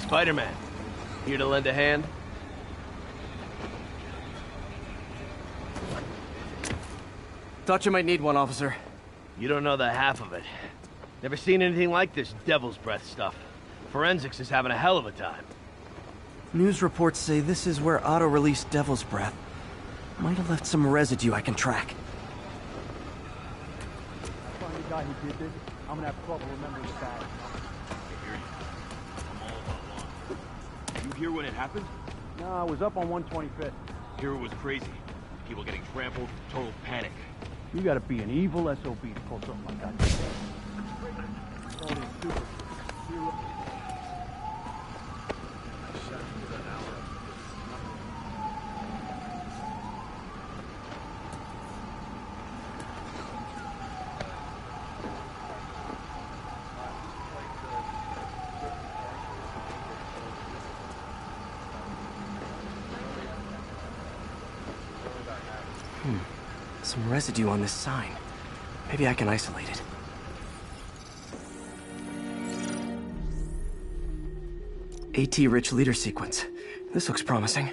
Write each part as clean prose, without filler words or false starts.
Spider-Man. Here to lend a hand? Thought you might need one, officer. You don't know the half of it. Never seen anything like this devil's breath stuff. Forensics is having a hell of a time. News reports say this is where Otto released Devil's Breath. Might have left some residue I can track. I find the guy who did this, I'm gonna have trouble remembering the guy. You hear when it happened? No, I was up on 125th. Here it was crazy. People getting trampled, total panic. You gotta be an evil SOB to pull something like that. Only super. Some residue on this sign. Maybe I can isolate it. AT-rich leader sequence. This looks promising.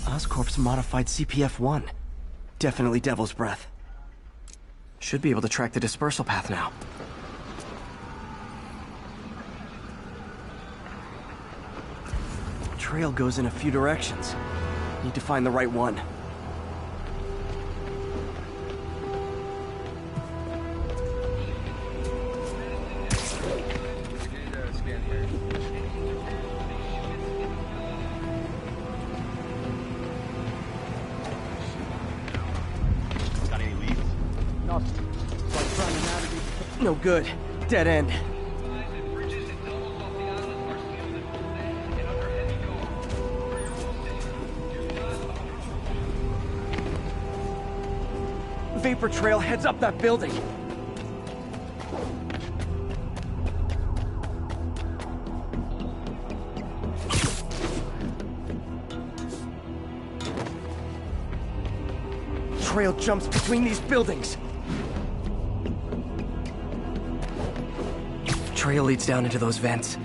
Oscorp's modified CPF-1. Definitely Devil's Breath. Should be able to track the dispersal path now. Trail goes in a few directions. Need to find the right one. No good. Dead end. Vapor trail heads up that building. Trail jumps between these buildings. Trail leads down into those vents.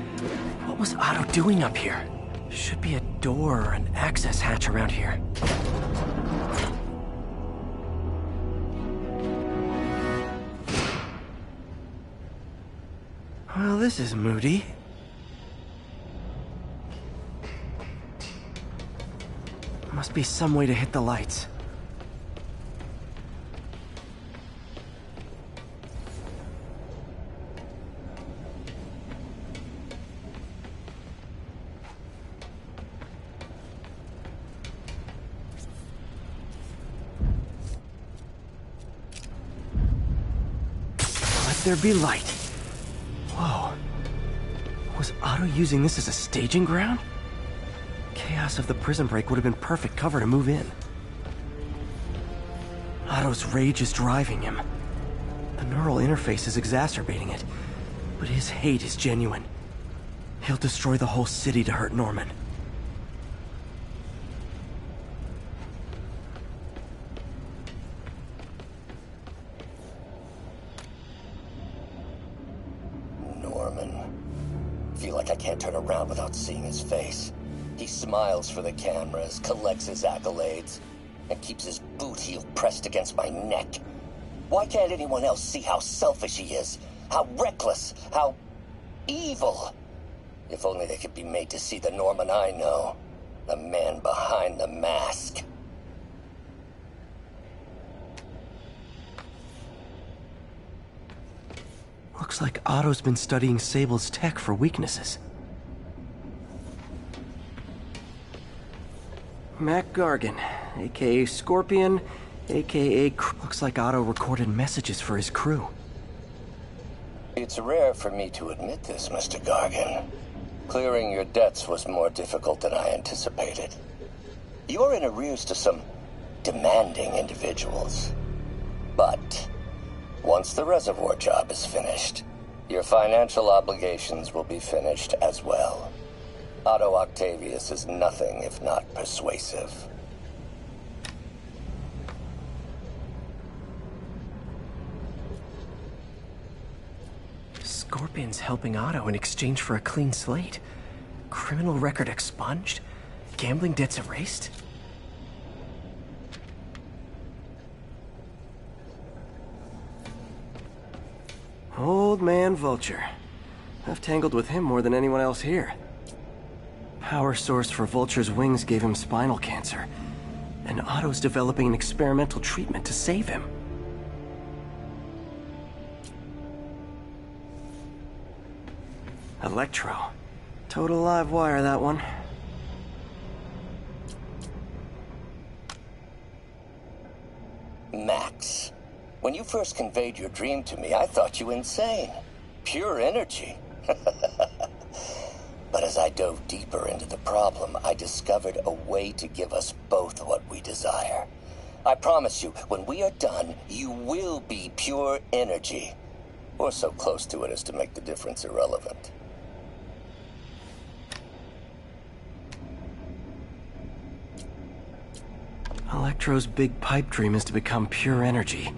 What was Otto doing up here? Should be a door or an access hatch around here. Well, this is moody. Must be some way to hit the lights. There be light. Whoa. Was Otto using this as a staging ground? Chaos of the prison break would have been perfect cover to move in. Otto's rage is driving him. The neural interface is exacerbating it, but his hate is genuine. He'll destroy the whole city to hurt Norman. Feel like I can't turn around without seeing his face. He smiles for the cameras, collects his accolades, and keeps his boot heel pressed against my neck. Why can't anyone else see how selfish he is? How reckless? How evil? If only they could be made to see the Norman I know. The man behind the mask. Looks like Otto's been studying Sable's tech for weaknesses. Mac Gargan, aka Scorpion, aka... Looks like Otto recorded messages for his crew. It's rare for me to admit this, Mr. Gargan. Clearing your debts was more difficult than I anticipated. You're in arrears to some demanding individuals. But once the reservoir job is finished, your financial obligations will be finished as well. Otto Octavius is nothing if not persuasive. Scorpion's helping Otto in exchange for a clean slate. Criminal record expunged? Gambling debts erased? Old man Vulture. I've tangled with him more than anyone else here. Power source for Vulture's wings gave him spinal cancer, and Otto's developing an experimental treatment to save him. Electro. Total live wire, that one. Max, when you first conveyed your dream to me, I thought you insane. Pure energy. But as I dove deeper into the problem, I discovered a way to give us both what we desire. I promise you, when we are done, you will be pure energy. Or so close to it as to make the difference irrelevant. Electro's big pipe dream is to become pure energy.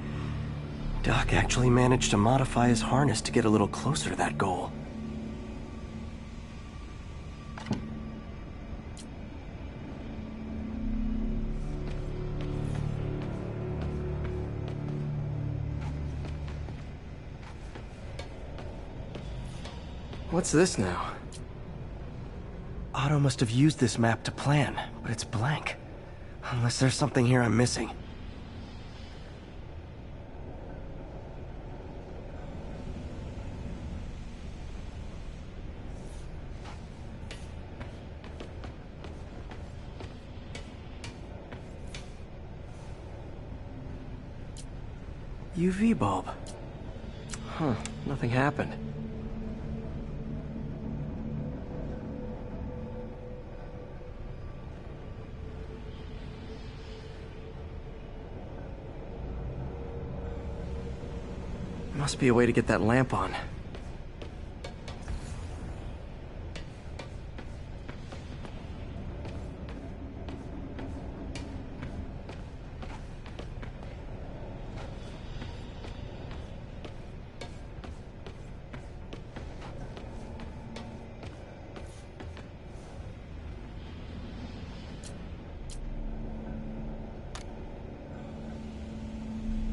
Doc actually managed to modify his harness to get a little closer to that goal. What's this now? Otto must have used this map to plan, but it's blank. Unless there's something here I'm missing. UV bulb. Huh, nothing happened. Must be a way to get that lamp on.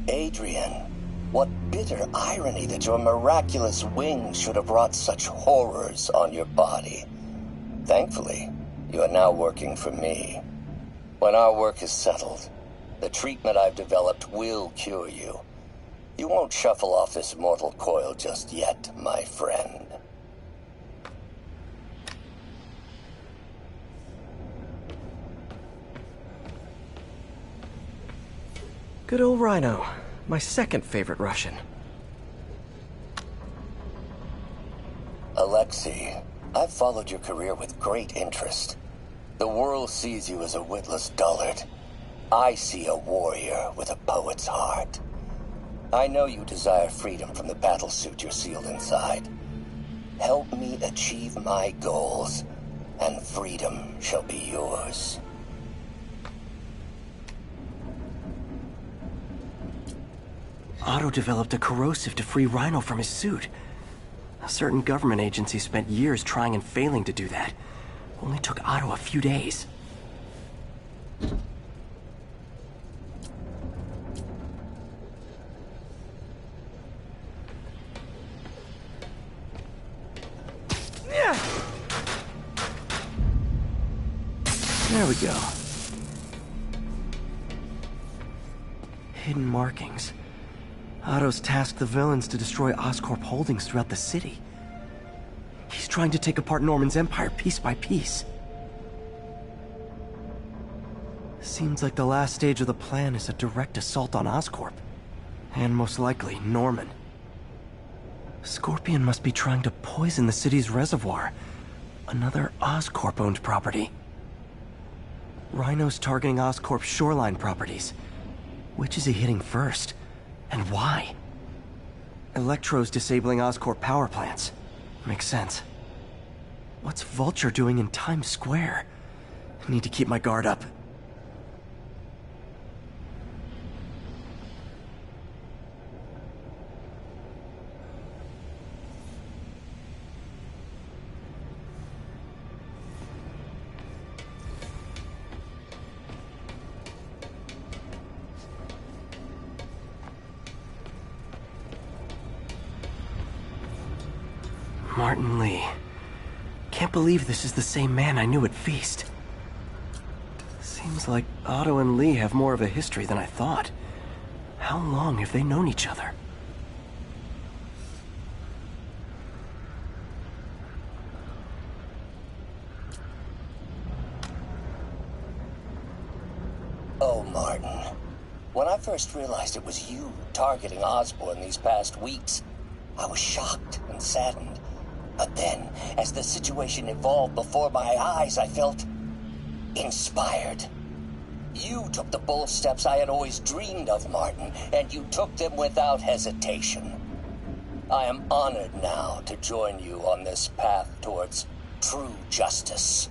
Adrian, what bitter irony that your miraculous wings should have wrought such horrors on your body. Thankfully, you are now working for me. When our work is settled, the treatment I've developed will cure you. You won't shuffle off this mortal coil just yet, my friend. Good old Rhino. My second favorite Russian. Alexei, I've followed your career with great interest. The world sees you as a witless dullard. I see a warrior with a poet's heart. I know you desire freedom from the battlesuit you're sealed inside. Help me achieve my goals, and freedom shall be yours. Otto developed a corrosive to free Rhino from his suit. A certain government agency spent years trying and failing to do that. Only took Otto a few days. There we go. Hidden markings. Otto's tasked the villains to destroy Oscorp holdings throughout the city. He's trying to take apart Norman's empire piece by piece. Seems like the last stage of the plan is a direct assault on Oscorp. And most likely, Norman. Scorpion must be trying to poison the city's reservoir. Another Oscorp-owned property. Rhino's targeting Oscorp's shoreline properties. Which is he hitting first? And why? Electro's disabling Oscorp power plants. Makes sense. What's Vulture doing in Times Square? I need to keep my guard up. Martin Lee. Can't believe this is the same man I knew at Feast. Seems like Otto and Lee have more of a history than I thought. How long have they known each other? Oh, Martin. When I first realized it was you targeting Osborn these past weeks, I was shocked and saddened. But then, as the situation evolved before my eyes, I felt inspired. You took the bold steps I had always dreamed of, Martin, and you took them without hesitation. I am honored now to join you on this path towards true justice.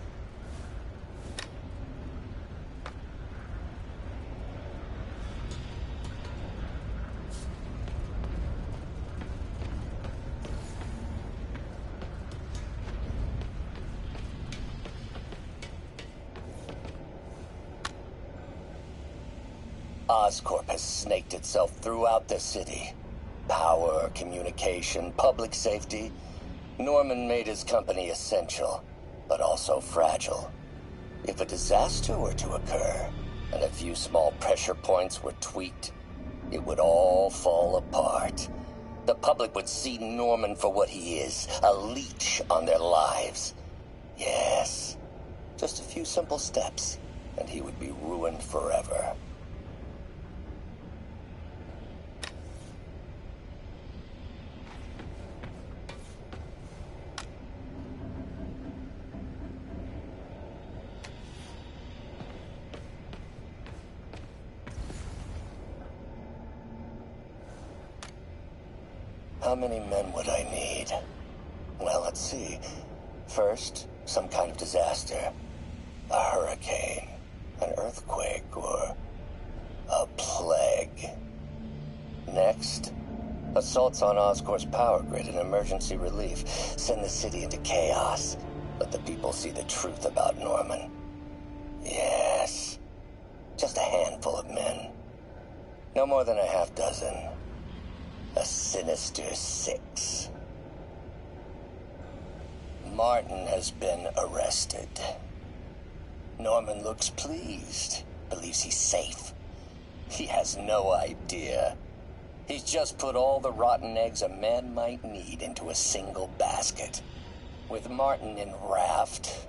Oscorp has snaked itself throughout the city. Power, communication, public safety. Norman made his company essential, but also fragile. If a disaster were to occur, and a few small pressure points were tweaked, it would all fall apart. The public would see Norman for what he is, a leech on their lives. Yes, just a few simple steps, and he would be ruined forever. How many men would I need? Well, let's see. First, some kind of disaster. A hurricane, an earthquake, or a plague. Next, assaults on Oscorp's power grid and emergency relief. Send the city into chaos. Let the people see the truth about Norman. Yes, just a handful of men. No more than a half dozen. A sinister 6. Martin has been arrested. Norman looks pleased, believes he's safe. He has no idea. He's just put all the rotten eggs a man might need into a single basket. With Martin in raft,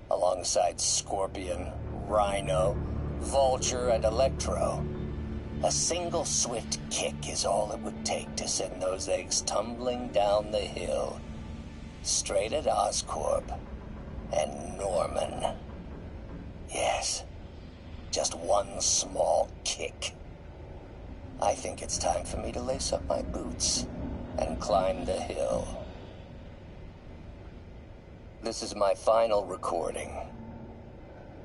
alongside Scorpion, Rhino, Vulture, and Electro, a single swift kick is all it would take to send those eggs tumbling down the hill. Straight at Oscorp and Norman. Yes, just one small kick. I think it's time for me to lace up my boots and climb the hill. This is my final recording.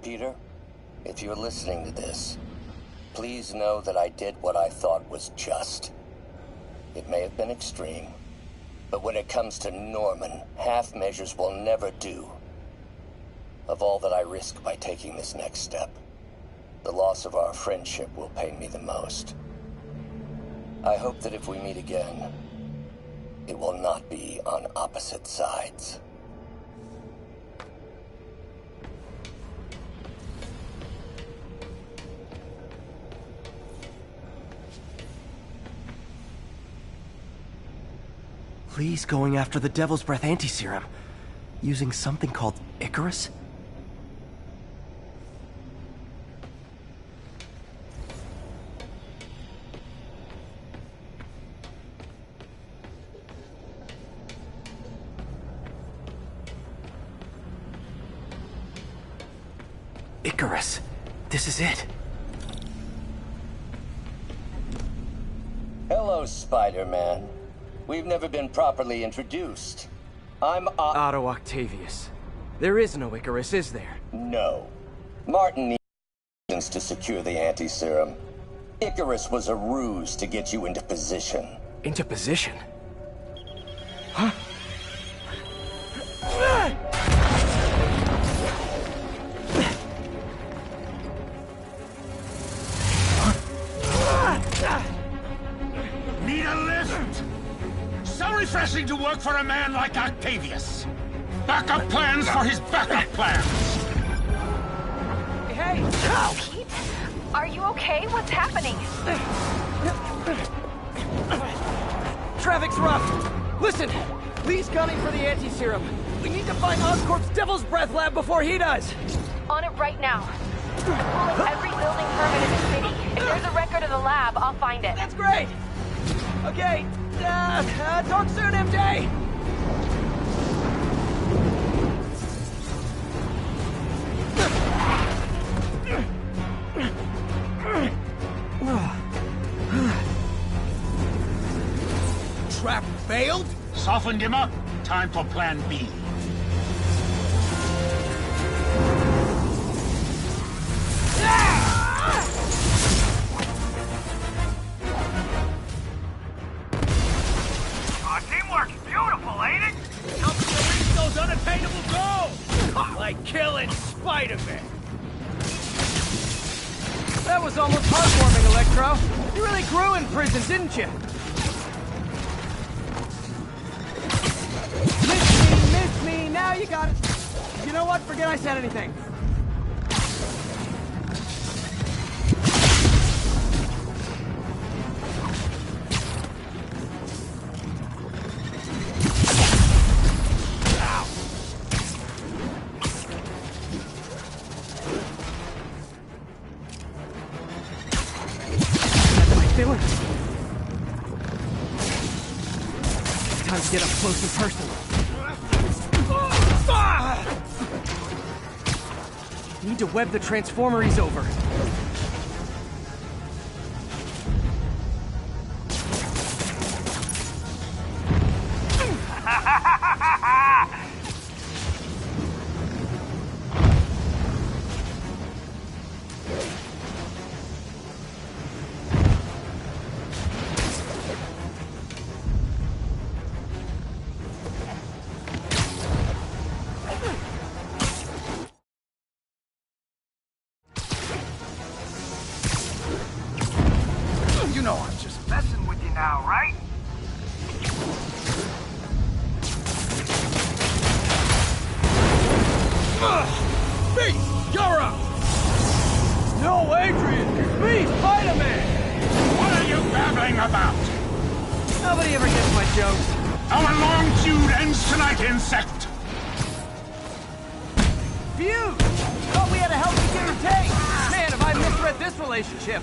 Peter, if you're listening to this, please know that I did what I thought was just. It may have been extreme, but when it comes to Norman, half measures will never do. Of all that I risk by taking this next step, the loss of our friendship will pain me the most. I hope that if we meet again, it will not be on opposite sides. Lee's going after the Devil's Breath anti-serum, using something called Icarus? Icarus. This is it. Hello, Spider-Man. We've never been properly introduced. I'm Otto Octavius. There is no Icarus, is there? No. Martin needs to secure the anti-serum. Icarus was a ruse to get you into position. Into position? Huh? Need a lift? So refreshing to work for a man like Octavius. Backup plans for his backup plans. Hey! Pete? Are you okay? What's happening? Traffic's rough. Listen, Lee's gunning for the anti-serum. We need to find Oscorp's Devil's Breath lab before he does. On it right now. I'm pulling every building permit in the city. If there's a record of the lab, I'll find it. That's great. Okay, talk soon, MJ. Trap failed? Softened him up. Time for plan B. Teamwork's beautiful, ain't it? Helps to reach those unattainable goals! Like killing Spider-Man. That was almost heartwarming, Electro. You really grew in prison, didn't you? Miss me, now you got it. You know what? Forget I said anything. Doing? Time to get up close and personal. Need to web the transformer he's over. You know I'm just messing with you now, right? Me! You're up! No, Adrian! It's me, Spider-Man! What are you babbling about? Nobody ever gets my jokes. Our long feud ends tonight, insect! Feud! Thought we had a healthy give and take! Man, have I misread this relationship!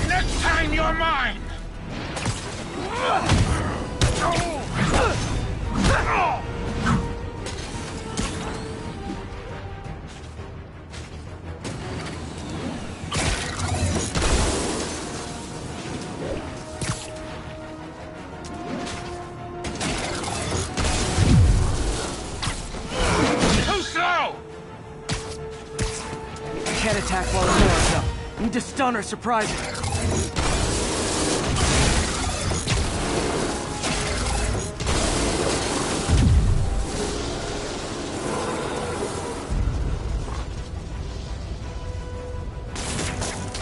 Next time you're mine! Too slow! Can't attack while it's north, though. Need to stun or surprise her.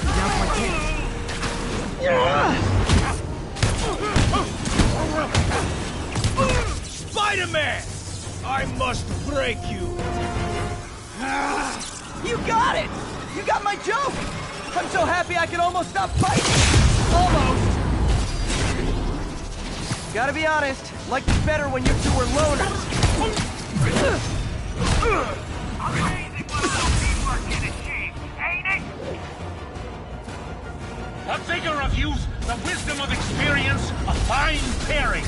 Now's my chance. Spider-Man! I must break you! You got it! You got my joke! I'm so happy I could almost stop fighting! Almost! Gotta be honest, liked it better when you two were loners. Amazing what little teamwork can achieve, ain't it? The vigor of youth, the wisdom of experience, a fine pairing.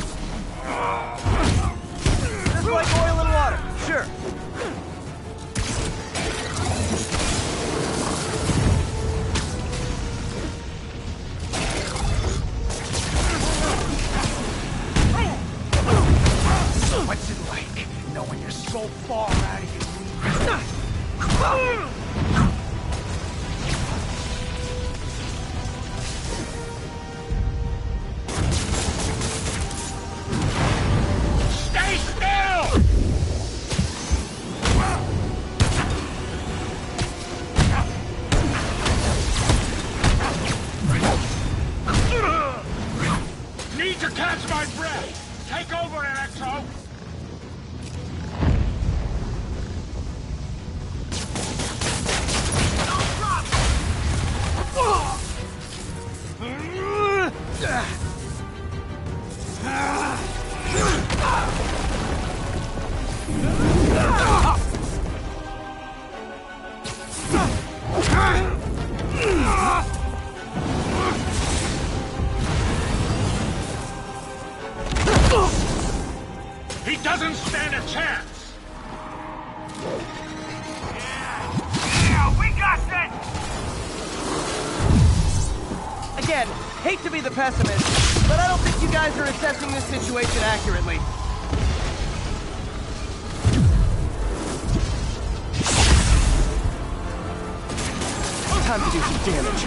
far out of you. Stay still! Need to catch my breath! Take over, Electro! He doesn't stand a chance! Yeah, we got this! Again, hate to be the pessimist, but I don't think you guys are assessing this situation accurately. Time to do some damage.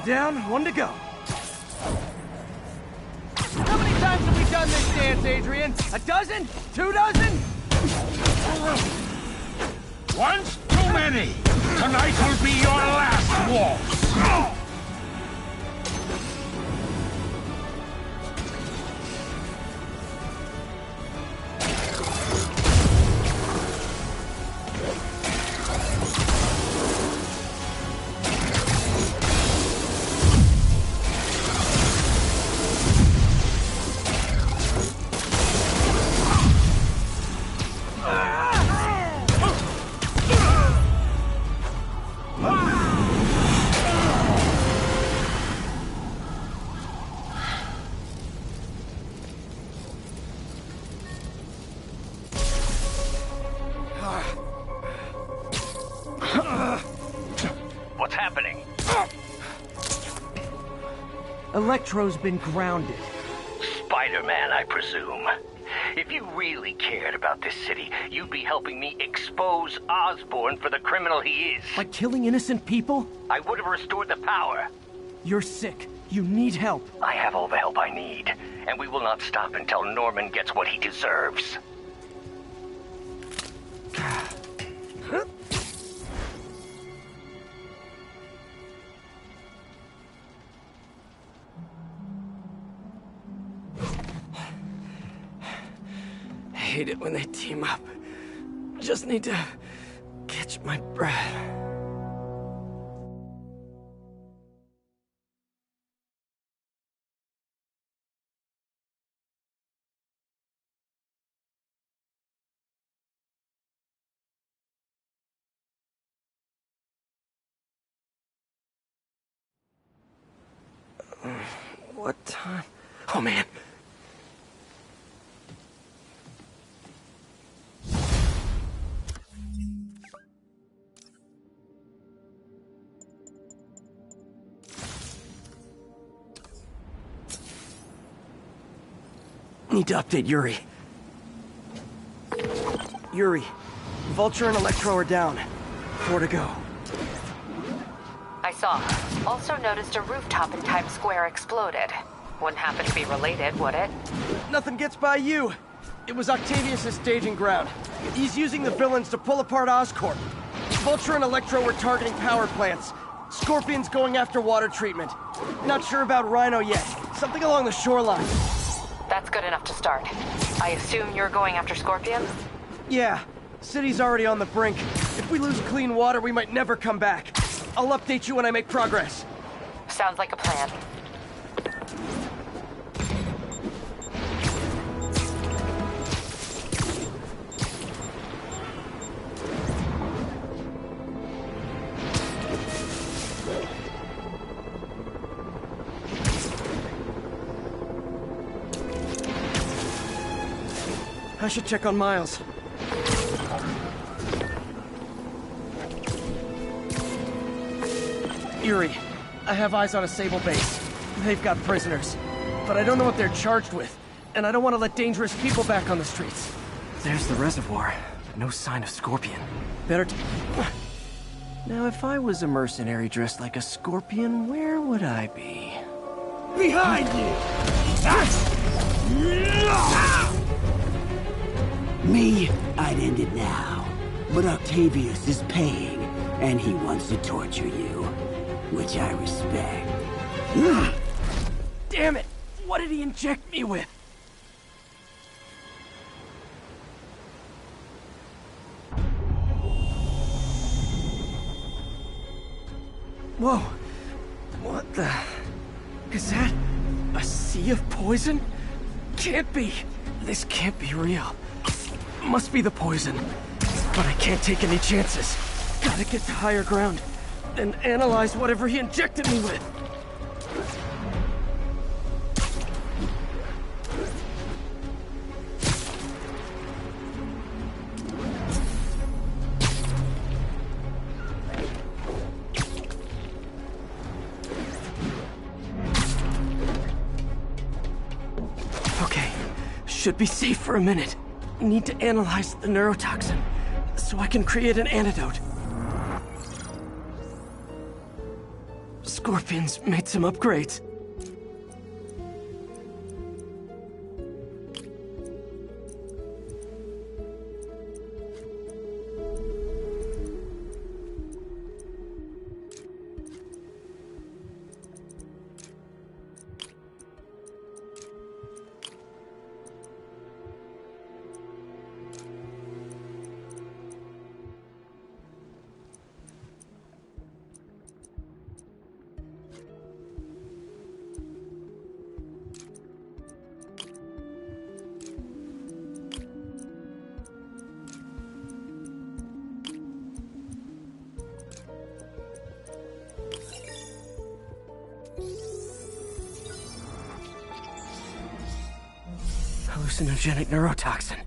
Down, one to go. How many times have we done this dance, Adrian? A dozen? 2 dozen? Once too many! Tonight will be your last waltz! What's happening? Electro's been grounded. Spider-Man, I presume. If you really cared about this city, you'd be helping me expose Osborn for the criminal he is. By killing innocent people? I would have restored the power. You're sick. You need help. I have all the help I need, and we will not stop until Norman gets what he deserves. I hate it when they team up. Just need to catch my breath. What time? Oh, man. Need to update Yuri. Yuri, Vulture and Electro are down. 4 to go. I saw. Also noticed a rooftop in Times Square exploded. Wouldn't happen to be related, would it? Nothing gets by you. It was Octavius' staging ground. He's using the villains to pull apart Oscorp. Vulture and Electro were targeting power plants. Scorpion's going after water treatment. Not sure about Rhino yet. Something along the shoreline. That's good enough to start. I assume you're going after Scorpions? Yeah. City's already on the brink. If we lose clean water, we might never come back. I'll update you when I make progress. Sounds like a plan. I should check on Miles. Yuri, I have eyes on a Sable base. They've got prisoners. But I don't know what they're charged with. And I don't want to let dangerous people back on the streets. There's the reservoir. No sign of Scorpion. Better Now, if I was a mercenary dressed like a scorpion, where would I be? Behind you! Me, I'd end it now. But Octavius is paying, and he wants to torture you. Which I respect. Damn it! What did he inject me with? Whoa. What the... Is that... a sea of poison? Can't be. This can't be real. Must be the poison. But I can't take any chances. Gotta get to higher ground. And analyze whatever he injected me with. Should be safe for a minute. Need to analyze the neurotoxin, so I can create an antidote. Scorpion's made some upgrades. Hallucinogenic neurotoxin.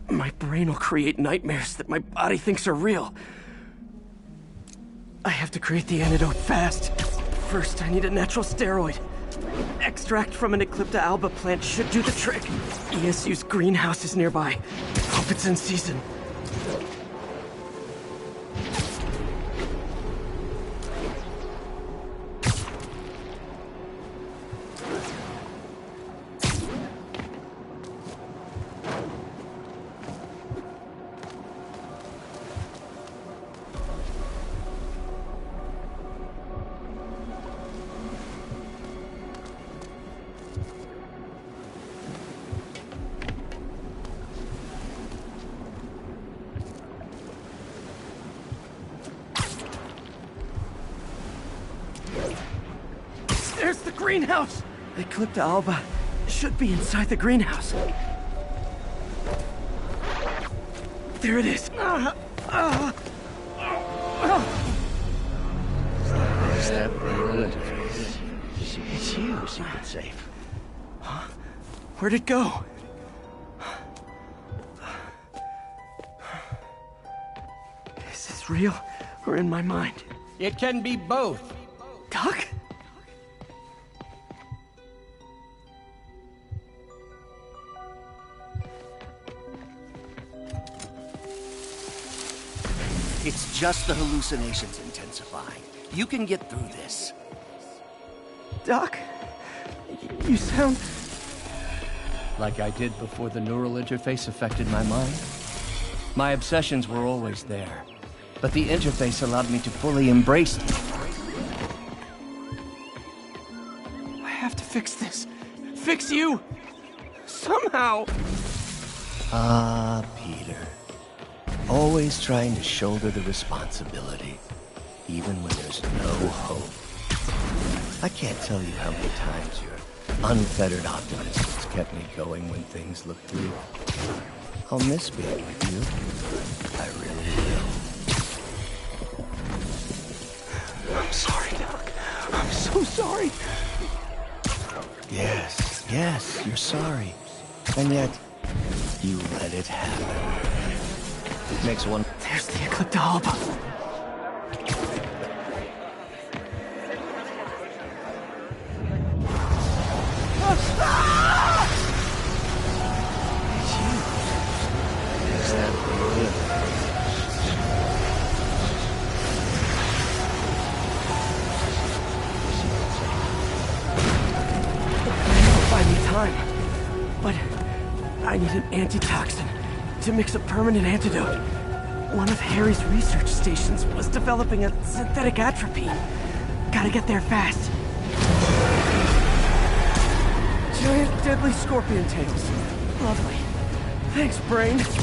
My brain will create nightmares that my body thinks are real. I have to create the antidote fast. First, I need a natural steroid. Extract from an Eclipta alba plant should do the trick. ESU's greenhouse is nearby. Hope it's in season. There's the greenhouse! The Eclipta alba should be inside the greenhouse. There it is. Step neural interface. It's you, secret safe. Huh? Where'd it go? Is this real or in my mind? It can be both. Doc? It's just the hallucinations intensifying. You can get through this. Doc? You sound... Like I did before the neural interface affected my mind. My obsessions were always there, but the interface allowed me to fully embrace them. I have to fix this. Fix you! Somehow! Ah, Peter. Always trying to shoulder the responsibility, even when there's no hope. I can't tell you how many times your unfettered optimism has kept me going when things look bleak. I'll miss being with you. I really will. I'm sorry, Doc. I'm so sorry. Yes, you're sorry. And yet, You let it happen. Makes one... There's the Ecliptalba. Is that good? Buy me time, but I need an antitoxin to mix a permanent antidote. One of Harry's research stations was developing a synthetic atropine. Gotta get there fast. Giant deadly scorpion tails. Lovely. Thanks, Brain. How's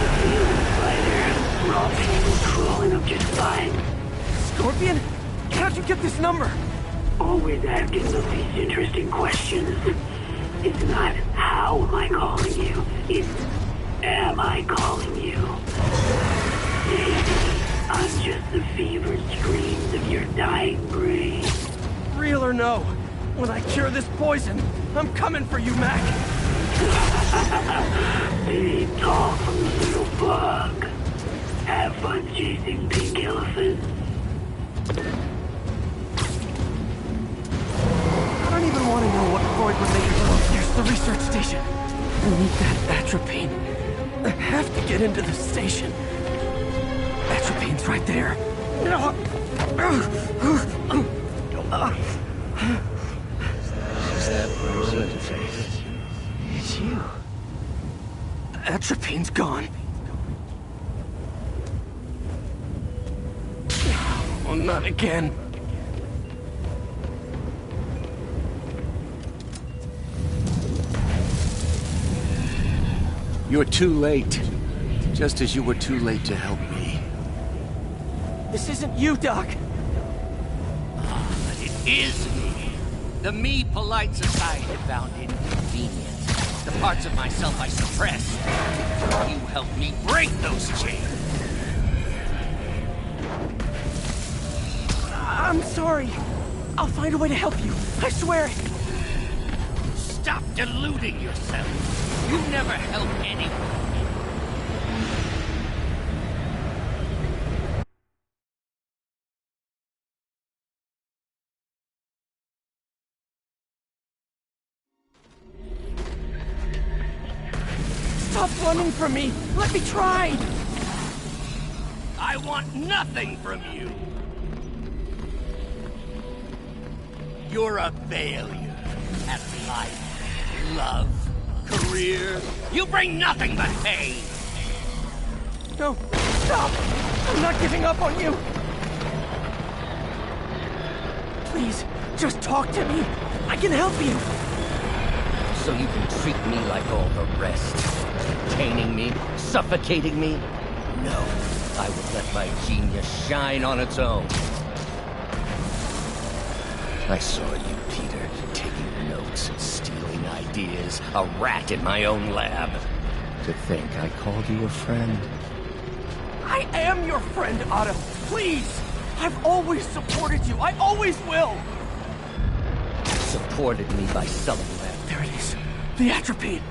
it feeling, Spider? Raw pain is crawling up your spine. Scorpion? How'd you get this number? Always asking these interesting questions. It's not how am I calling you, it's am I calling you? Maybe I'm just the fevered screams of your dying brain. Real or no, when I cure this poison, I'm coming for you, Mac. Big talk from the little bug. Have fun chasing pink elephants. I don't even want to know what Freud would make of. There's the research station. I need that atropine. I have to get into the station. Atropine's right there. Is that good? It's you. Atropine's gone. Oh, not again. You're too late. Just as you were too late to help me. This isn't you, Doc. But it is me. The me polite society found inconvenient. The parts of myself I suppressed. You helped me break those chains. I'm sorry. I'll find a way to help you. I swear. Stop deluding yourself. You never help anyone. Stop running from me. Let me try. I want nothing from you. You're a failure at life, love, career. You bring nothing but pain. No, stop! I'm not giving up on you. Please, just talk to me. I can help you. So you can treat me like all the rest. Containing me, suffocating me. No, I will let my genius shine on its own. I saw you, Peter, taking notes and stealing ideas, a rat in my own lab. To think I called you a friend. I am your friend, Otto. Please! I've always supported you. I always will! Supported me by selling them. There it is. The atropine.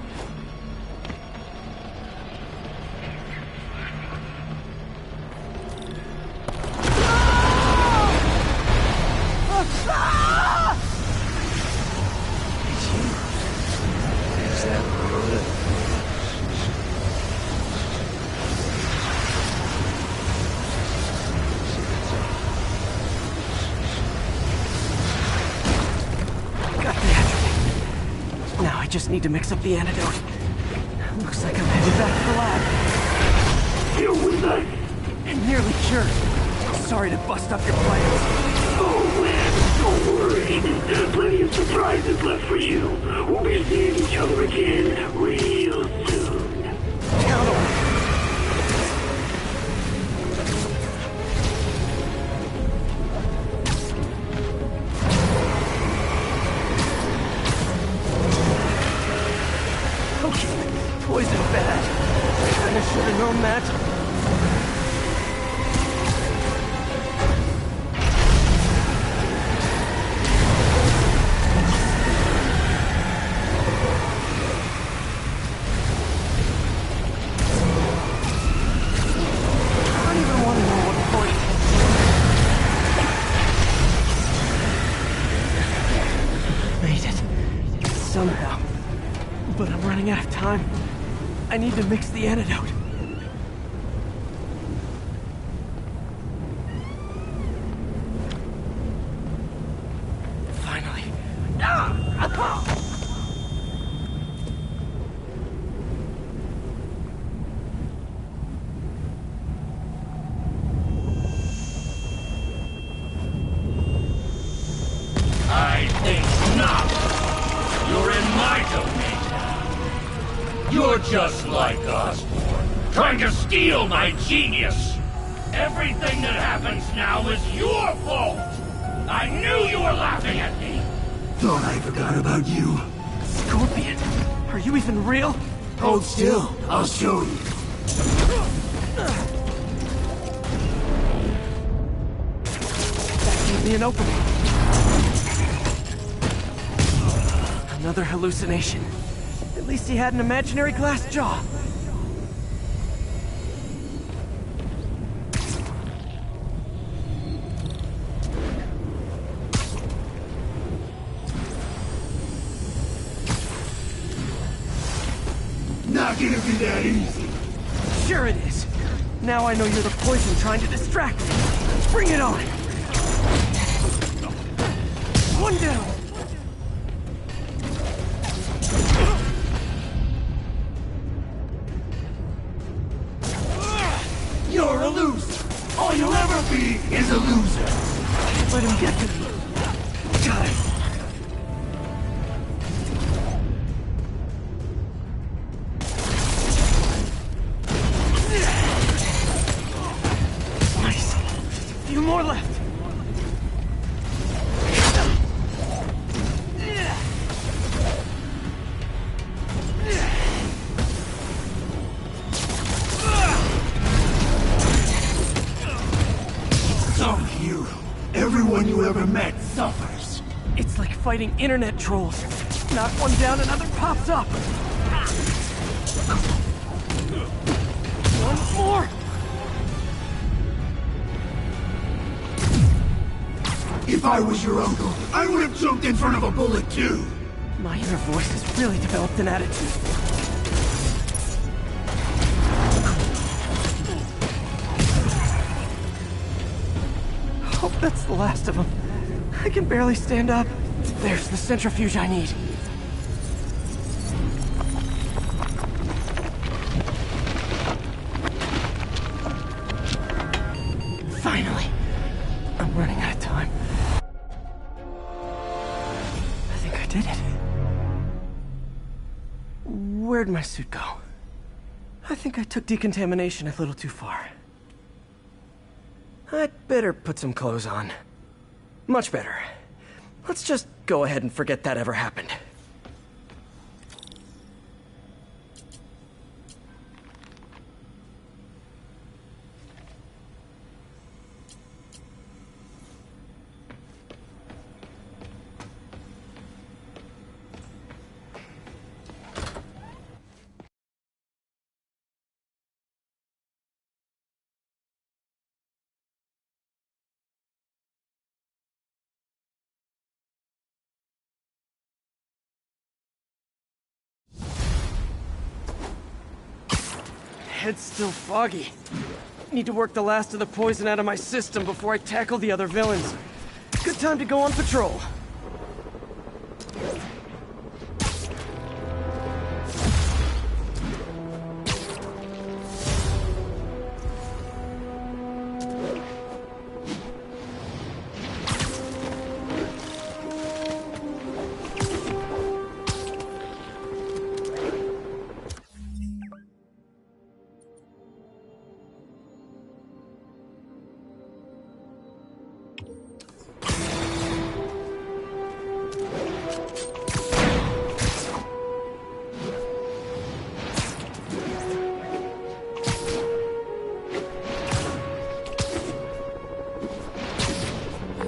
Is that good? Got the atropine. Now I just need to mix up the antidote. Looks like I'm headed back to the lab. You're with us. And nearly cured. Sorry to bust up your plans. Oh, man, don't worry. Plenty of surprises left for you. We'll be seeing each other again real soon. Count on it. Okay, poison bad. Kinda should have known that. somehow. But I'm running out of time. I need to mix the antidote. Finally. I think not. You're in my domain now. You're just like Osborn, trying to steal my genius. Everything that happens now is your fault. I knew you were laughing at me. Thought I forgot about you. Scorpion, are you even real? Hold still, I'll show you. That gave me an opening. Another hallucination. At least he had an imaginary glass jaw. Not gonna be that easy. Sure it is. Now I know you're the poison trying to distract me. Bring it on! One down! You're a loser. All you'll ever be is a loser. Let him get to me. Got it. Nice. A few more left. Some hero. Everyone you ever met suffers. It's like fighting internet trolls. Knock one down, another pops up. One more. If I was your uncle, I would have jumped in front of a bullet too. My inner voice has really developed an attitude. Hope that's the last of them. I can barely stand up. There's the centrifuge I need. Finally. I'm running out of time. I think I did it. Where'd my suit go? I think I took decontamination a little too far. I'd better put some clothes on. Much better. Let's just go ahead and forget that ever happened. Head's still foggy. Need to work the last of the poison out of my system before I tackle the other villains. Good time to go on patrol.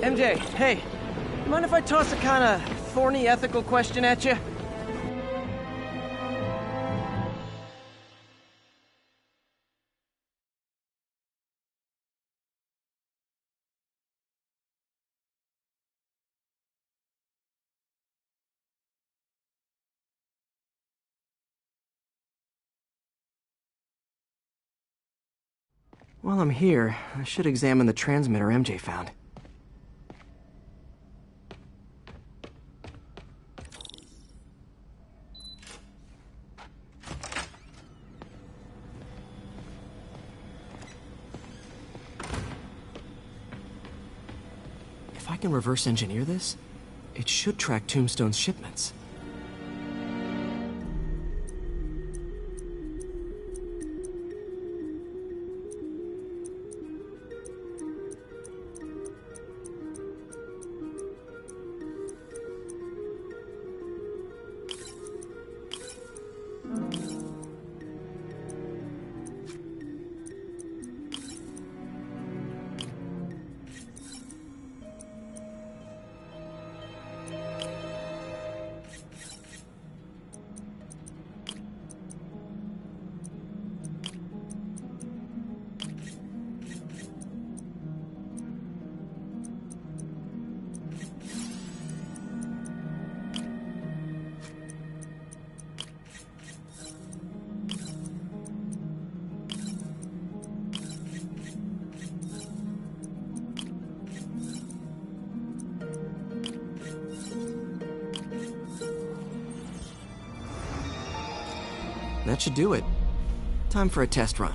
MJ, hey, mind if I toss a kinda thorny ethical question at you? While I'm here, I should examine the transmitter MJ found. If I can reverse engineer this, it should track Tombstone's shipments. That should do it. Time for a test run.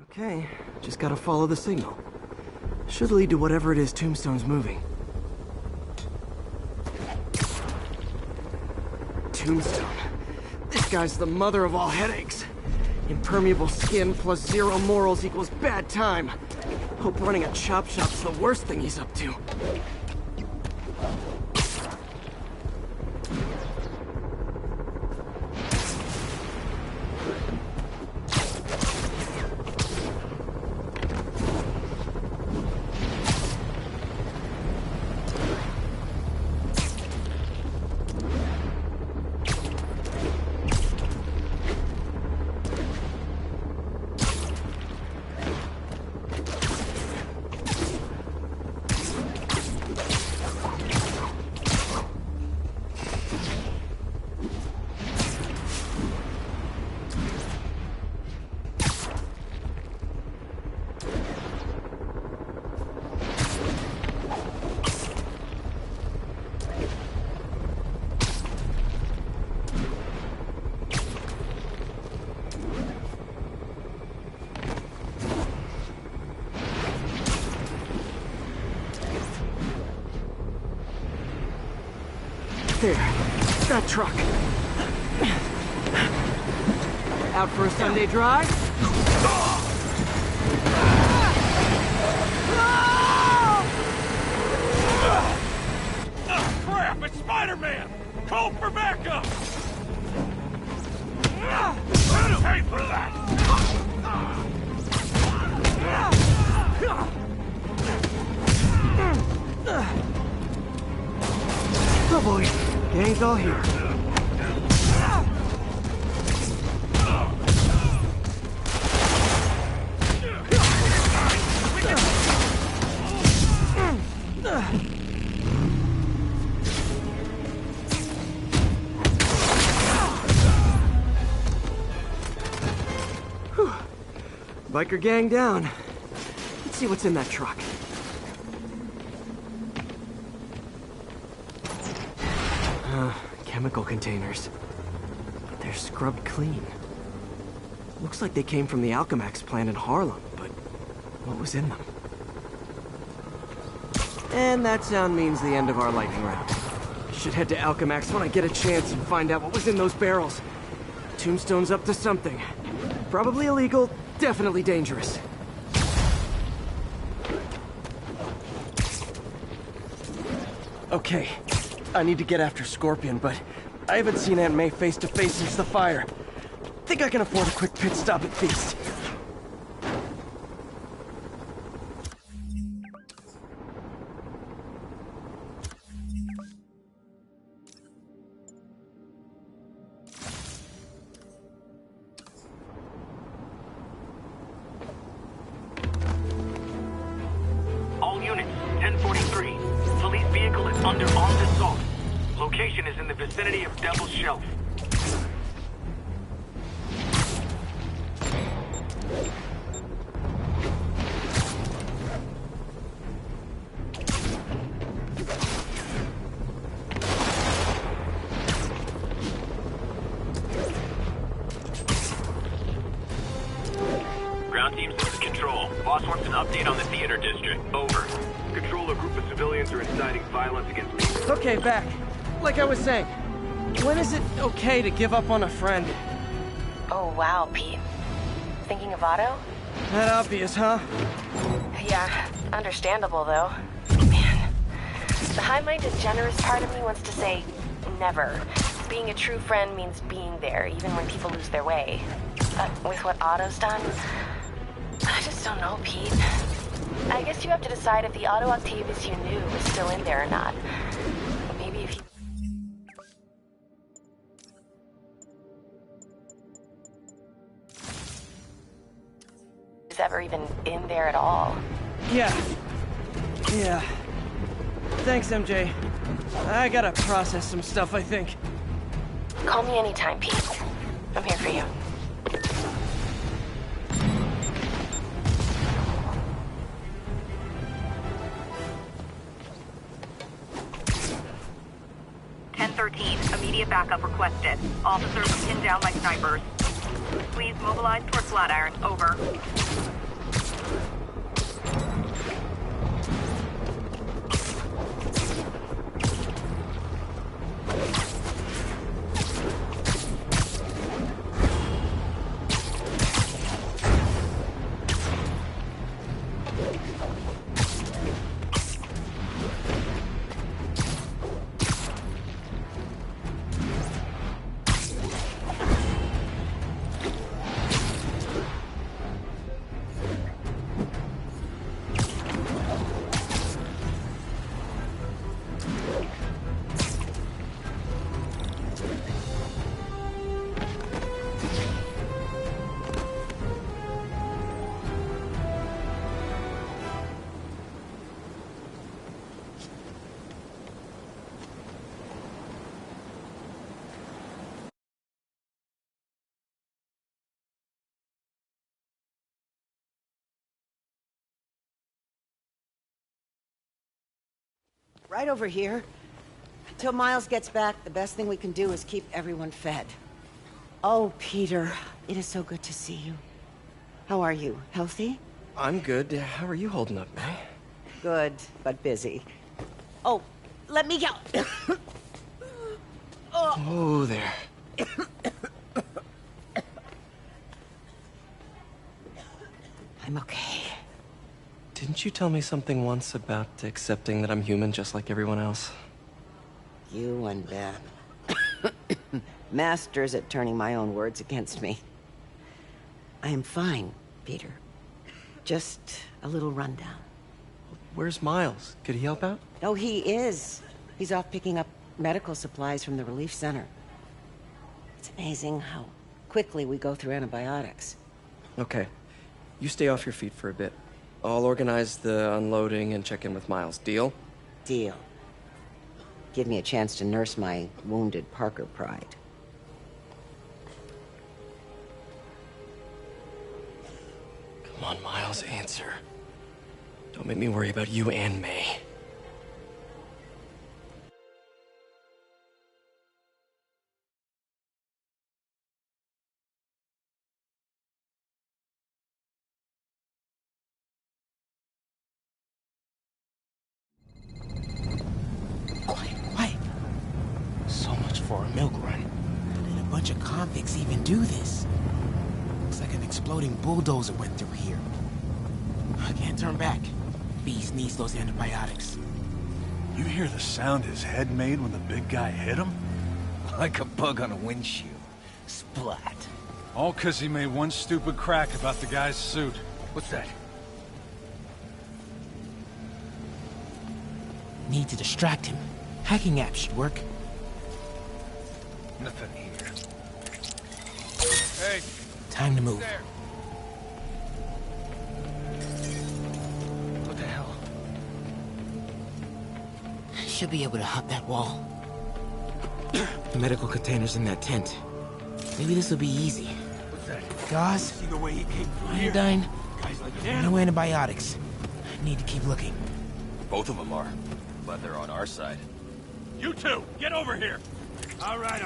Okay, just gotta follow the signal. Should lead to whatever it is Tombstone's moving. Tombstone. This guy's the mother of all headaches. Impermeable skin plus zero morals equals bad time. Hope running a chop shop's the worst thing he's up to. There, that truck. Out for a Sunday drive? Crap, it's Spider-Man! Call for backup! Pay for that! Oh boy, gang's all here. Whew. Biker gang down. Let's see what's in that truck. Chemical containers. They're scrubbed clean. Looks like they came from the Alchemax plant in Harlem, but what was in them? And that sound means the end of our lightning round. Should head to Alchemax when I get a chance and find out what was in those barrels. Tombstone's up to something. Probably illegal, definitely dangerous. Okay, I need to get after Scorpion, but I haven't seen Aunt May face to face since the fire. Think I can afford a quick pit stop at Feast. under armed assault. Location is in the vicinity of Devil's Shelf. Ground teams, this is Control. Boss wants an update on the theater district. Over. Control, a group of civilians are inciting violence against people. Okay, back. Like I was saying, when is it okay to give up on a friend? Oh, wow, Pete. Thinking of Otto? That obvious, huh? Yeah, understandable, though. Man, the high-minded, generous part of me wants to say never. Being a true friend means being there, even when people lose their way. But with what Otto's done, I just don't know, Pete. I guess you have to decide if the Otto Octavius you knew is still in there or not. Maybe if you... is ever even in there at all. Yeah. Thanks, MJ. I gotta process some stuff, I think. Call me anytime, Pete. I'm here for you. Immediate backup requested. Officers pinned down by snipers. Please mobilize toward Flatiron. Over. Right over here. Until Miles gets back, the best thing we can do is keep everyone fed. Oh, Peter, it is so good to see you. How are you? Healthy? I'm good. How are you holding up, May? Good, but busy. Oh, let me go. Oh, there. I'm okay. Didn't you tell me something once about accepting that I'm human just like everyone else? You and Ben. Masters at turning my own words against me. I am fine, Peter. Just a little rundown. Where's Miles? Could he help out? Oh, he is. He's off picking up medical supplies from the relief center. It's amazing how quickly we go through antibiotics. Okay. You stay off your feet for a bit. I'll organize the unloading and check in with Miles. Deal? Deal. Give me a chance to nurse my wounded Parker pride. Come on, Miles, answer. Don't make me worry about you and May. Quiet. So much for a milk run. Did a bunch of convicts even do this? Looks like an exploding bulldozer went through here. I can't turn back. Beast needs those antibiotics. You hear the sound his head made when the big guy hit him? Like a bug on a windshield. Splat. All 'cause he made one stupid crack about the guy's suit. What's that? Need to distract him. Hacking app should work. Nothing here. Hey! Time to move. There. What the hell? should be able to hop that wall. The medical container's in that tent. Maybe this will be easy. What's that? Gauze? See the way he came through here? Iodine? Guys like No antibiotics. Need to keep looking. Both of them are. But they're on our side. You two, get over here! All right.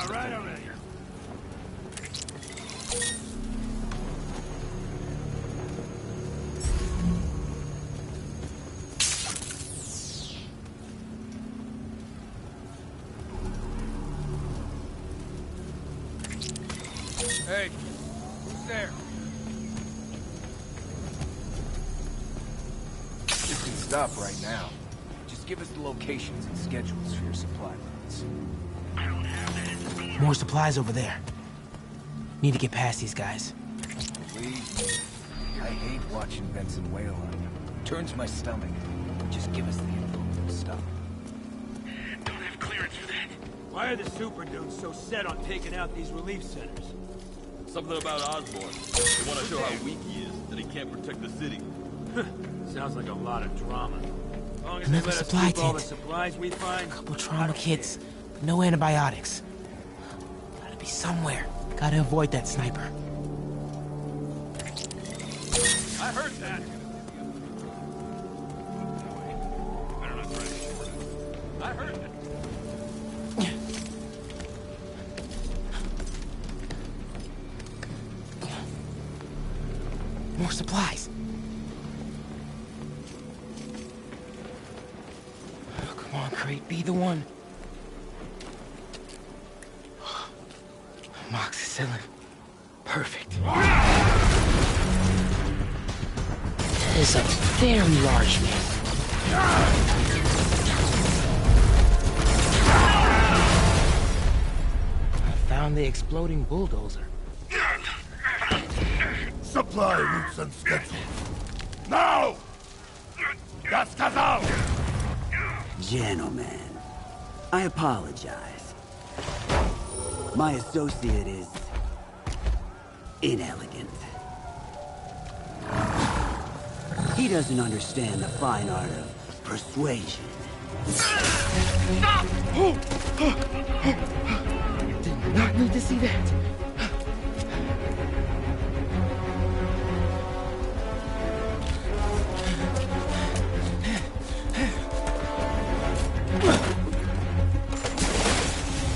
Hey, who's there? You can stop right now. Just give us the locations and schedules for your supply runs. More supplies over there. Need to get past these guys. Please. I hate watching Benson wail on you. Turns my stomach. Just give us the info and stop. Don't have clearance for that. Why are the super dudes so set on taking out these relief centers? Something about Osborn. They want to show how weak he is, that he can't protect the city. Sounds like a lot of drama. As long as Another they let us supply keep all the tent. supplies we find. Couple trauma kits, but no antibiotics. Gotta be somewhere. Gotta avoid that sniper. I heard that. I heard that. More supplies. Oh, come on, Crate, be the one. Amoxicillin. Perfect. That is a very large man. I found the exploding bulldozer. Supply routes and schedule. Now! Das Kazal! Gentlemen, I apologize. My associate is inelegant. He doesn't understand the fine art of persuasion. Did not need to see that.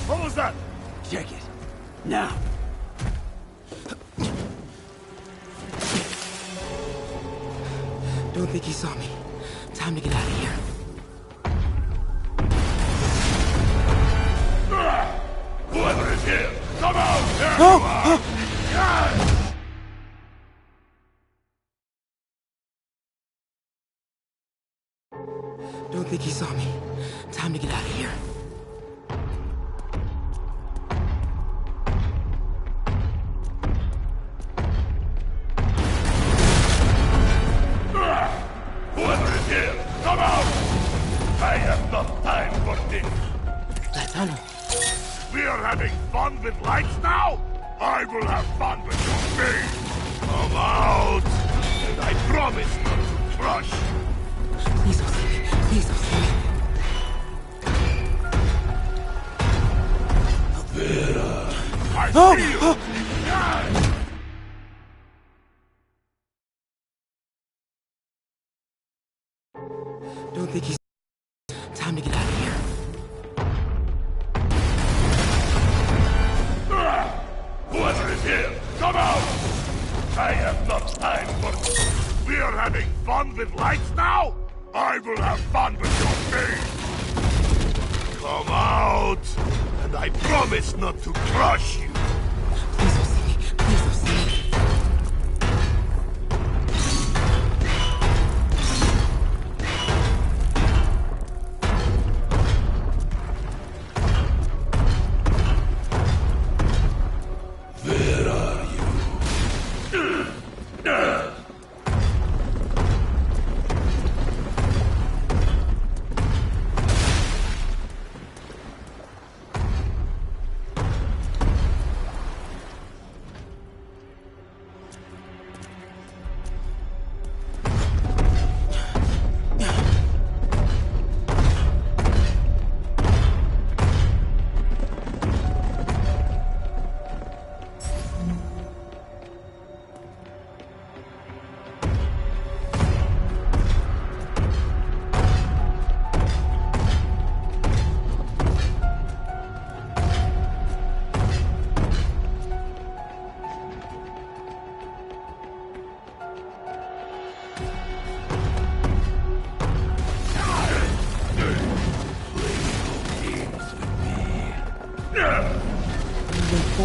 What was that? Check it. Now. Don't think he saw me. Time to get out of here. Whoever is here, come out! There Oh! you are! Don't think he saw me. Time to get out of here. Whoever is here, come out! I have no time for this. That tunnel. We are having fun with lights now? I will have fun with your face. Come out! And I promise not to crush you. Please don't see me. Please don't see me. I Oh! see you! Oh! Don't think he's... Time to get out of here. Whoever is here, come out! I have no time for... We are having fun with lights now? I will have fun with your face! Come out! And I promise not to crush you! Please don't see me. Please don't see me. Where are you?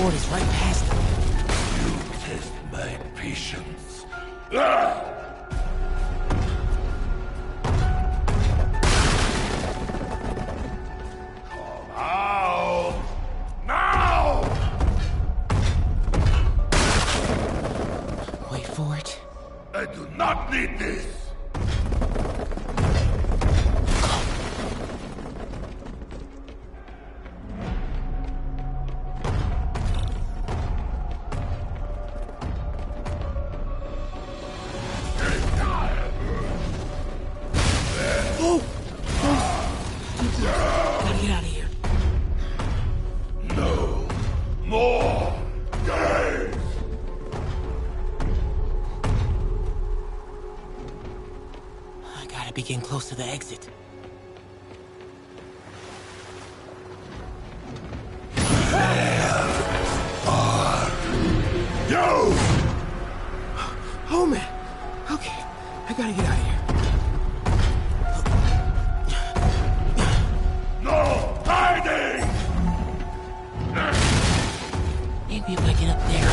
Ford is right past him. You test my patience. Ah! Come out! Now! Wait for it. I do not need this! Gotta get out of here. No more days! I gotta be getting close to the exit. You! Oh man. Okay, I gotta get out of here. No hiding! Maybe if I get up there.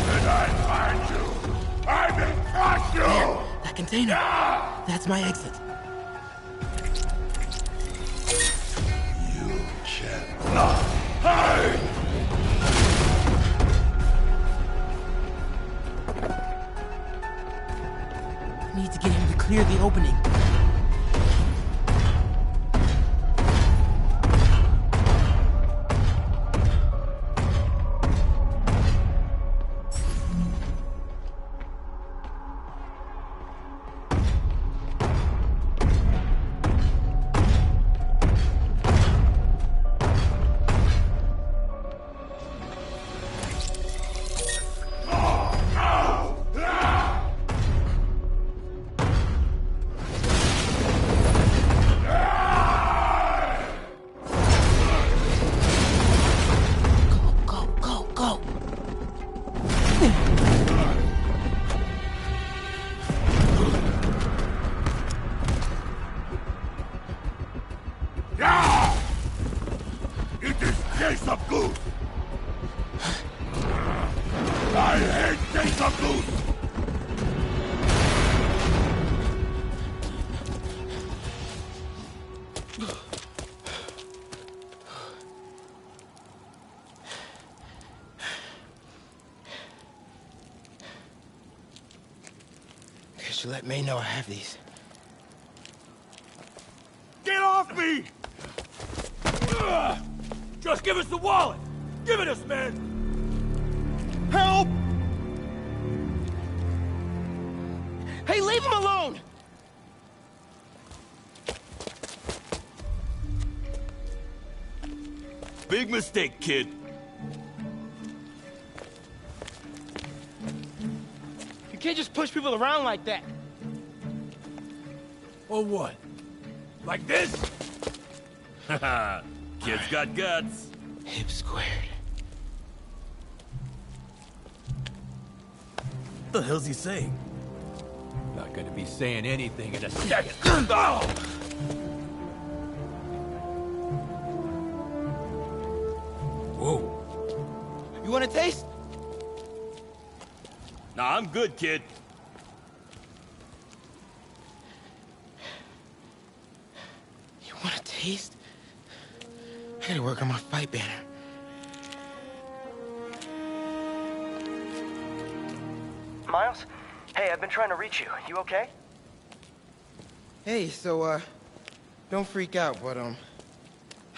When I find you, I will crush you! There, that container. That's my exit. You cannot hide! I need to get him to clear the opening. It is Case of Goose! I hate Case of Goose! Could you let May know I have these? Get off me! Just give us the wallet! Give it us, man! Help! Hey, leave him alone! Big mistake, kid. You can't just push people around like that. Or what? Like this? Haha, kid's got guts. Hip squared. What the hell's he saying? Not gonna be saying anything in a second. Oh! Whoa. You want a taste? Nah, I'm good, kid. You want a taste? I gotta work on my fight banner. Miles? Hey, I've been trying to reach you. You okay? Hey, so, don't freak out, but, I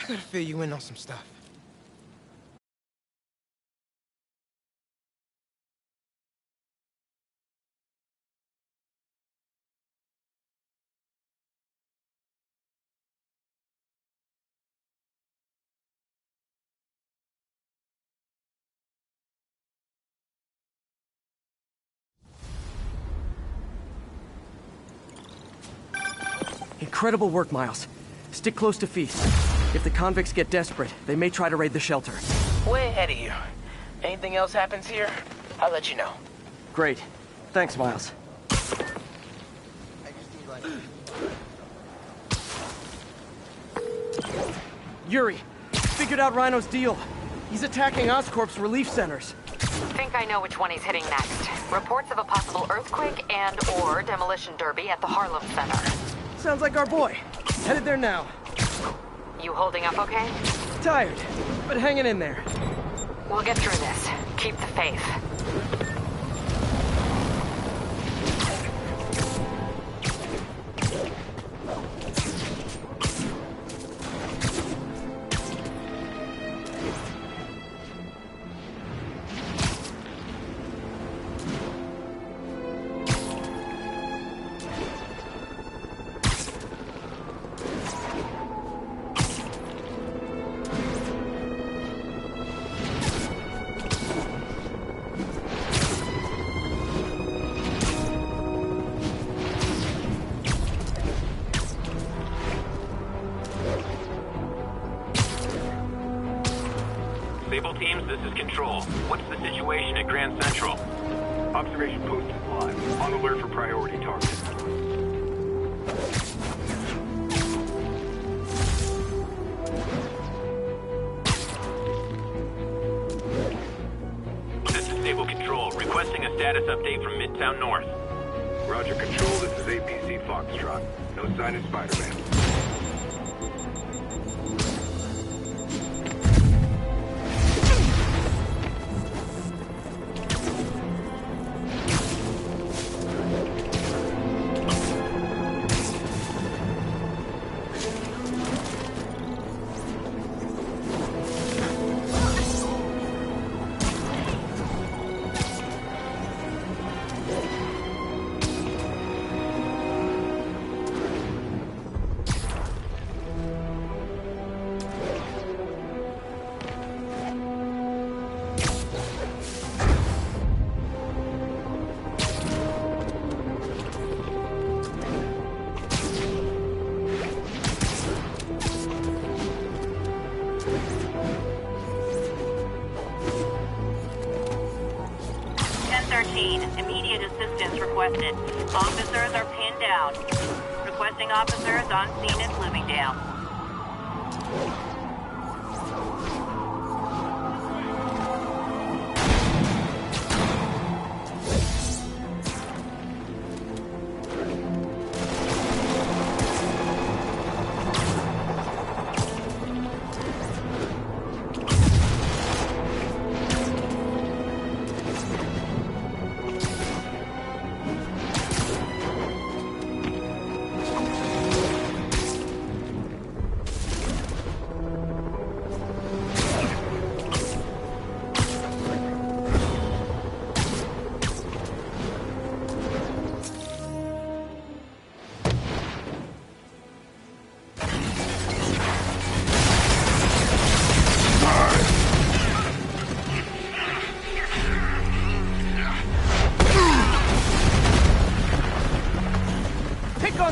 gotta fill you in on some stuff. Incredible work, Miles. Stick close to Feast. If the convicts get desperate, they may try to raid the shelter. Way ahead of you. Anything else happens here, I'll let you know. Great. Thanks, Miles. Yuri, figured out Rhino's deal. He's attacking Oscorp's relief centers. Think I know which one he's hitting next. Reports of a possible earthquake and/or demolition derby at the Harlem Center. Sounds like our boy. Headed there now. You holding up okay? Tired, but hanging in there. We'll get through this. Keep the faith. Sable teams, this is Control. What's the situation at Grand Central? Observation post is live. On alert for priority targets. This is Sable Control, requesting a status update from Midtown North. Roger, Control. This is APC Foxtrot. No sign of Spider-Man. Immediate assistance requested. Officers are pinned down. Requesting officers on scene in Bloomingdale.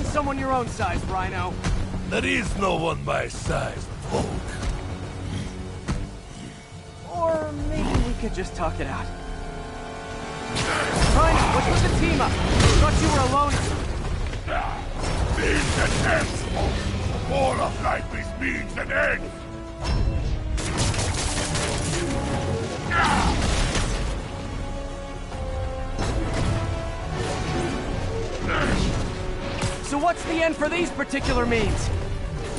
Someone your own size, Rhino. There is no one my size, Volk. Or maybe we could just talk it out. Rhino, what's with the team up? Thought you were alone. Means and ends. All of life is means and ends. So what's the end for these particular means?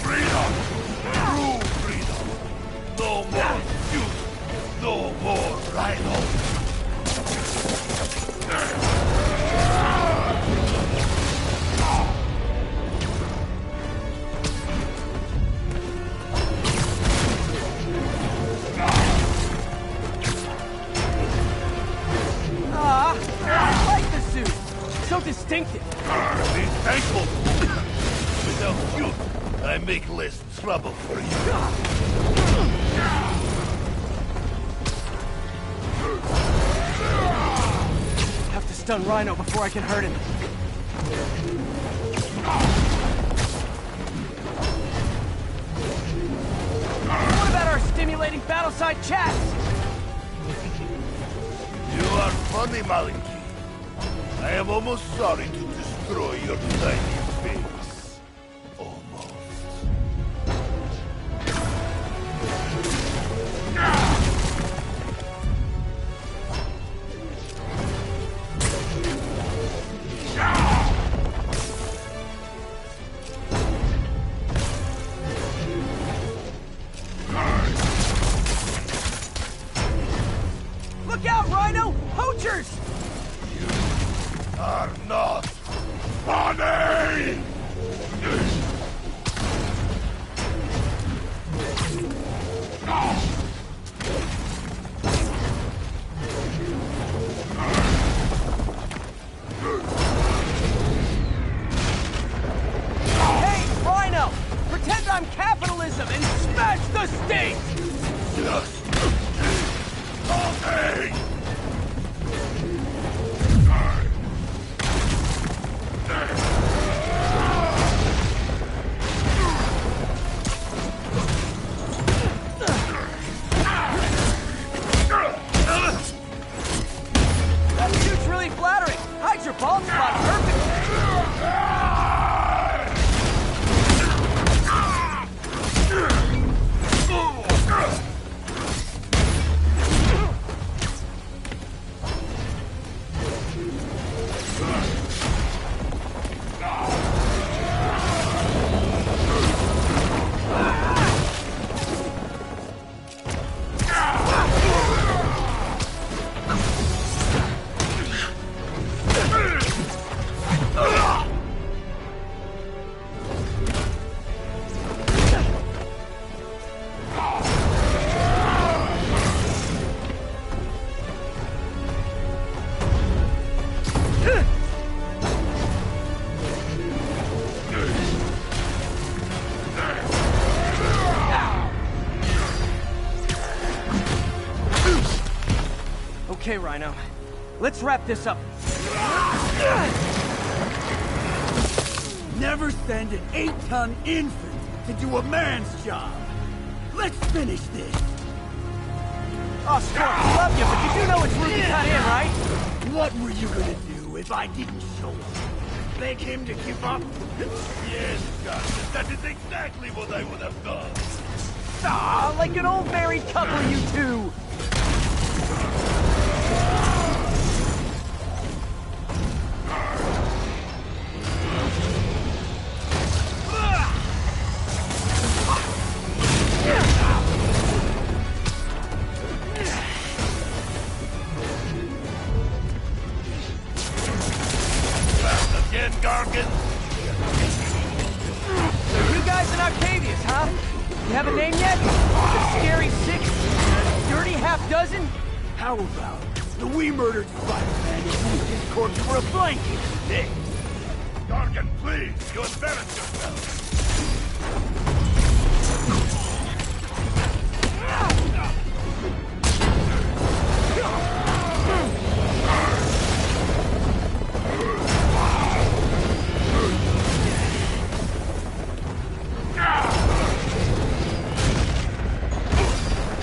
Freedom! True freedom! No more youth! No more Rhino! I like the suit. So distinctive. Be thankful. Without you, I make less trouble for you. Have to stun Rhino before I can hurt him. What about our stimulating battleside chats? You are funny, Malinki. I am almost sorry to destroy your tiny face. Almost. not funny! Hey, Rhino! Pretend I'm capitalism and smash the state! Just okay! That suit's really flattering. Hide your bald spot perfectly. Okay, Rhino. Let's wrap this up. Never send an 8-ton infant to do a man's job. Let's finish this. Oh, Storm, I love you, but you do know it's Ruby cut in, right? What were you gonna do if I didn't show up? Beg him to give up? Yes, Captain, that is exactly what I would have done. Ah, like an old married couple, you two. Again, Gargan? You guys in Octavius, huh? You have a name yet? The Scary Six? The Dirty Half Dozen? How about the we murdered Spider-Man and used his corpse for a blanket? Hey, Gargan, please, you embarrass yourself.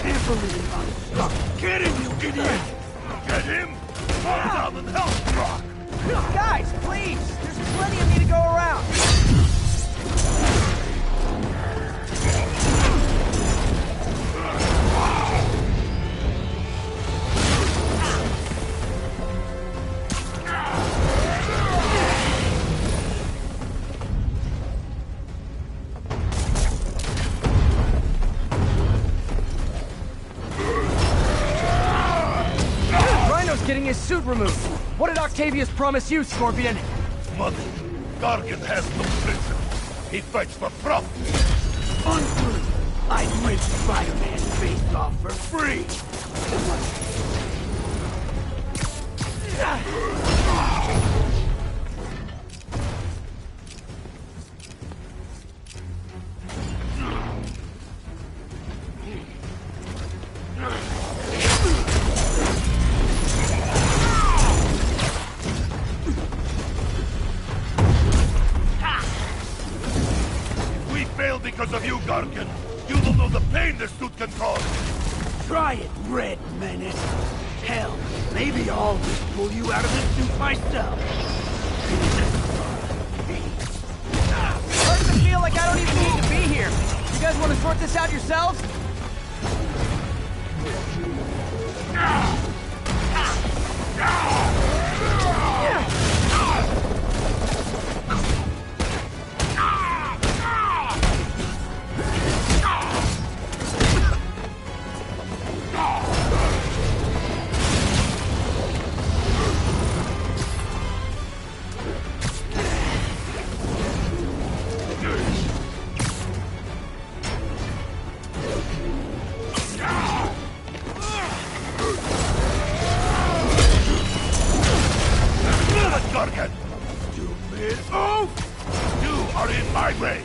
Can't believe I'm stuck. Get him, you idiot! Get him? Fall down and help, Brock! Guys, please! There's plenty of me to go around! Rhino's getting his suit removed. What did Octavius promise you, Scorpion? Money. Gargan has no prison. He fights for profit. Untrue. I'd rip Spider-Man's face off for free. We failed because of you, Gargan. You don't know the pain this suit can cause. Try it, Red Menace. Hell, maybe I'll just pull you out of this suit myself. Starting to feel like I don't even need to be here. You guys want to sort this out yourselves? Gargan! Stupid oaf! You are in my way!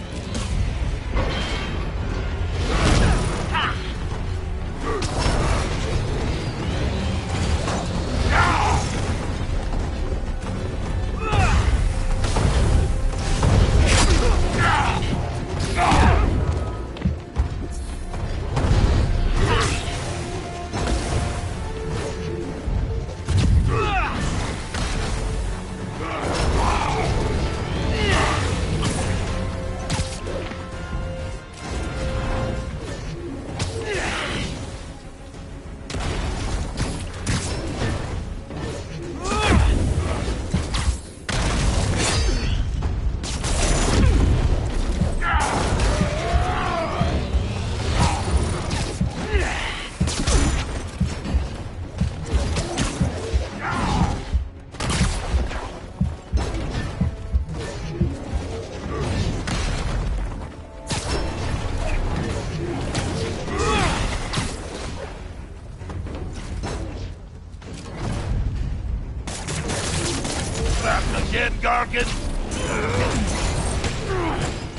Gargan!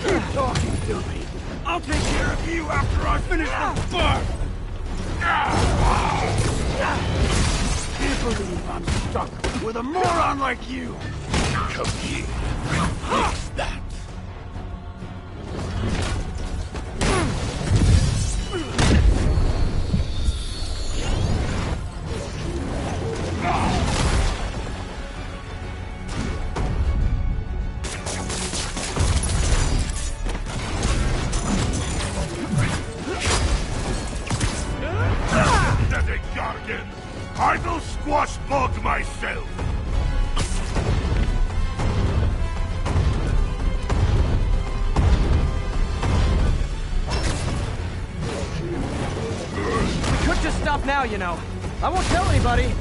Keep talking to me. I'll take care of you after I finish this bar! Can't believe I'm stuck with a moron like you! Come here. Fix that. I will squash bug myself! We could just stop now, you know. I won't tell anybody.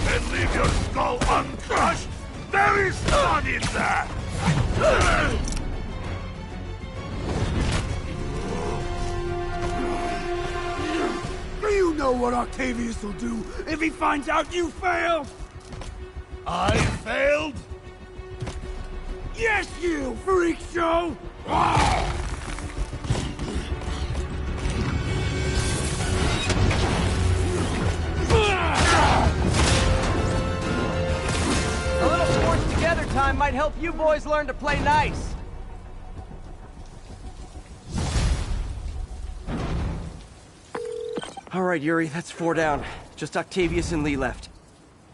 Then leave your skull uncrushed! There is none in there! Do you know what Octavius will do if he finds out you failed? I failed? Yes, you freak show! A little forced together time might help you boys learn to play nice. All right, Yuri, that's 4 down. Just Octavius and Lee left.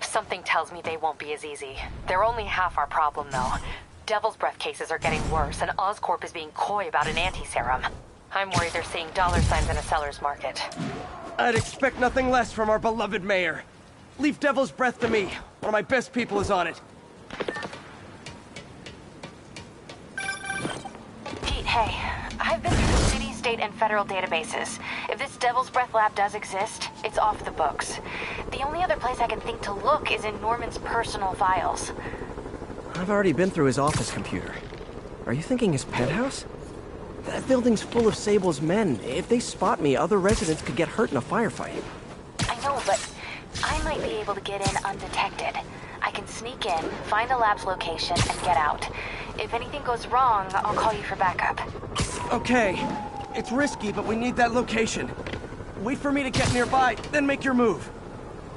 Something tells me they won't be as easy. They're only half our problem, though. Devil's Breath cases are getting worse, and Oscorp is being coy about an anti-serum. I'm worried they're seeing dollar signs in a seller's market. I'd expect nothing less from our beloved mayor. Leave Devil's Breath to me. One of my best people is on it. Pete, hey. I've been through the city, state, and federal databases. If this Devil's Breath lab does exist, it's off the books. The only other place I can think to look is in Norman's personal files. I've already been through his office computer. Are you thinking his penthouse? That building's full of Sable's men. If they spot me, other residents could get hurt in a firefight. I know, but I might be able to get in undetected. I can sneak in, find the lab's location, and get out. If anything goes wrong, I'll call you for backup. Okay. It's risky, but we need that location. Wait for me to get nearby, then make your move.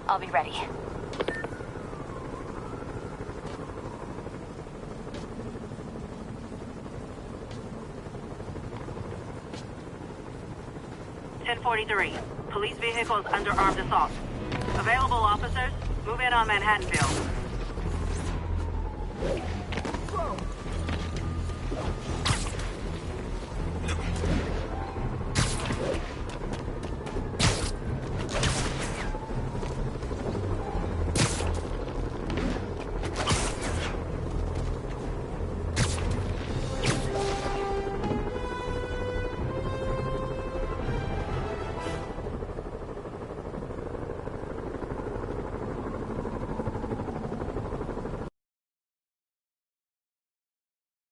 I'll be ready. Police vehicles under armed assault. Available officers, move in on Manhattanville.